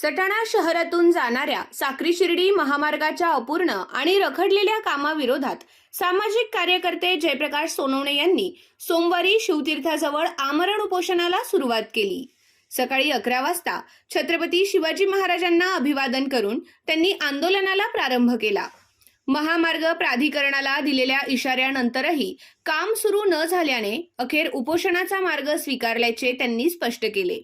सटाणा शहरातून जाणाऱ्या साक्री शिर्डी महामार्गाच्या अपूर्ण आणि रखडलेल्या कामाविरोधात सामाजिक कार्यकर्ते जयप्रकाश सोनवणे यांनी सोमवारी शिवतीर्थाजवळ आमरण उपोषणाला सुरुवात केली। सकाळी 11 वाजता छत्रपती शिवाजी महाराजांना अभिवादन करून त्यांनी आंदोलनाला प्रारंभ केला। महामार्ग प्राधिकरणाला दिलेल्या इशाऱ्यानंतरही काम सुरू न झाल्याने अखेर उपोषणाचा मार्ग स्वीकारल्याचे त्यांनी स्पष्ट केले।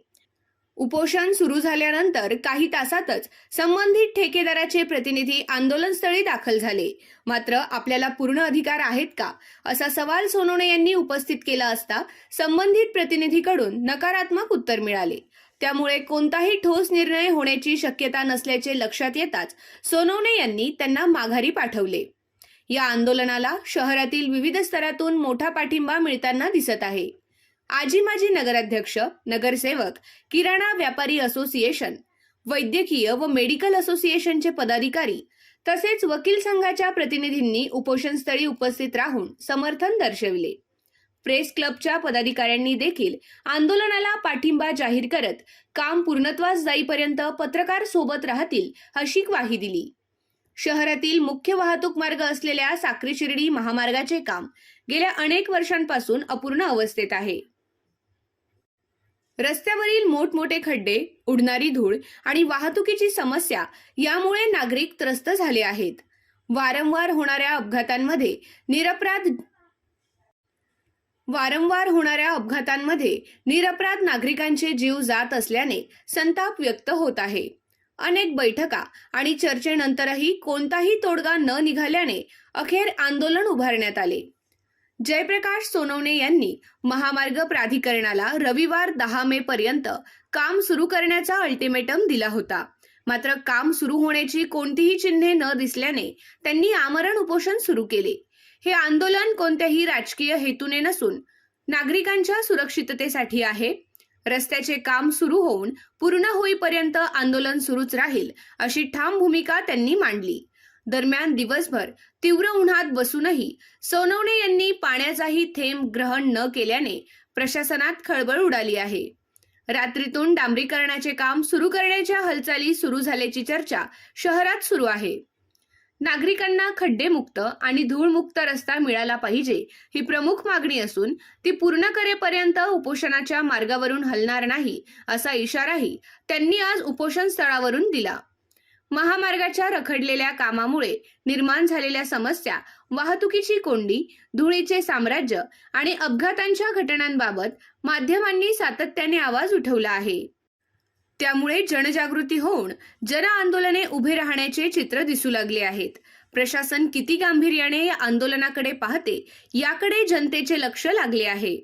उपोषण सुरू झाल्यानंतर काही तासातच संबंधित ठेकेदाराचे प्रतिनिधी आंदोलनस्थळी दाखल झाले। मात्र आपल्याला पूर्ण अधिकार आहेत का असा सवाल सोनवणे यांनी उपस्थित केला असता संबंधित प्रतिनिधीकडून नकारात्मक उत्तर मिळाले। त्यामुळे कोणताही ठोस निर्णय होण्याची शक्यता नसल्याचे लक्षात येताच सोनवणे यांनी त्यांना माघारी पाठवले। या आंदोलनाला शहरातील विविध स्तरातून मोठा पाठिंबा मिळताना दिसत आहे। आजी माजी नगराध्यक्ष, नगरसेवक, किराणा व्यापारी असोसिएशन, वैद्यकीय व मेडिकल असोसिएशनचे पदाधिकारी तसेच वकील संघाच्या प्रतिनिधींनी उपोषणस्थळी उपस्थित राहून समर्थन दर्शविले। प्रेस क्लबच्या पदाधिकाऱ्यांनी देखील आंदोलनाला पाठिंबा जाहीर करत काम पूर्णत्वास जाईपर्यंत पत्रकार सोबत राहतील अशी ग्वाही दिली। शहरातील मुख्य वाहतूक मार्ग असलेल्या साक्री शिर्डी महामार्गाचे काम गेल्या अनेक वर्षांपासून अपूर्ण अवस्थेत आहे। रस्त्यावरील मोठमोठे खड्डे, उडणारी धूळ आणि वाहतुकीची समस्या यामुळे नागरिक त्रस्त झाले आहेत। वारंवार होणाऱ्या अपघातांमध्ये निरपराध नागरिकांचे जीव जात असल्याने संताप व्यक्त होत आहे। अनेक बैठका आणि चर्चेनंतरही कोणताही तोडगा न निघाल्याने अखेर आंदोलन उभारण्यात आले। जयप्रकाश सोनवणे यांनी महामार्ग प्राधिकरणाला रविवार 10 मे पर्यंत काम सुरू करण्याचा अल्टिमेटम दिला होता। मात्र काम सुरू होण्याची कोणतीही चिन्हे न दिसल्याने त्यांनी आमरण उपोषण सुरू केले। हे आंदोलन कोणत्याही राजकीय हेतूने नसून नागरिकांच्या सुरक्षिततेसाठी आहे। रस्त्याचे काम सुरू होऊन पूर्ण होईपर्यंत आंदोलन सुरूच राहील अशी ठाम भूमिका त्यांनी मांडली। दरम्यान दिवसभर तीव्र उन्हात बसूनही सोनवणे यांनी पाण्याचाही थेंब ग्रहण न केल्याने प्रशासनात खळबळ उडाली आहे। रात्रीतून डांबरीकरणाचे काम सुरू करण्याच्या हालचाली सुरू झाल्याची चर्चा शहरात सुरू आहे। नागरिकांना खड्डेमुक्त आणि धूळमुक्त रस्ता मिळाला पाहिजे ही प्रमुख मागणी असून ती पूर्ण करेपर्यंत उपोषणाच्या मार्गावरून हलणार नाही असा इशाराही त्यांनी आज उपोषण स्थळावरून दिला। महामार्गाच्या रखडलेल्या कामामुळे निर्माण झालेल्या समस्या, वाहतुकीची कोंडी, धुळीचे साम्राज्य आणि अपघातांच्या घटनांबाबत माध्यमांनी सातत्याने आवाज उठवला आहे। त्यामुळे जनजागृती होऊन जन आंदोलने उभे राहण्याचे चित्र दिसू लागले आहेत। प्रशासन किती गांभीर्याने या आंदोलनाकडे पाहते याकडे जनतेचे लक्ष लागले आहे।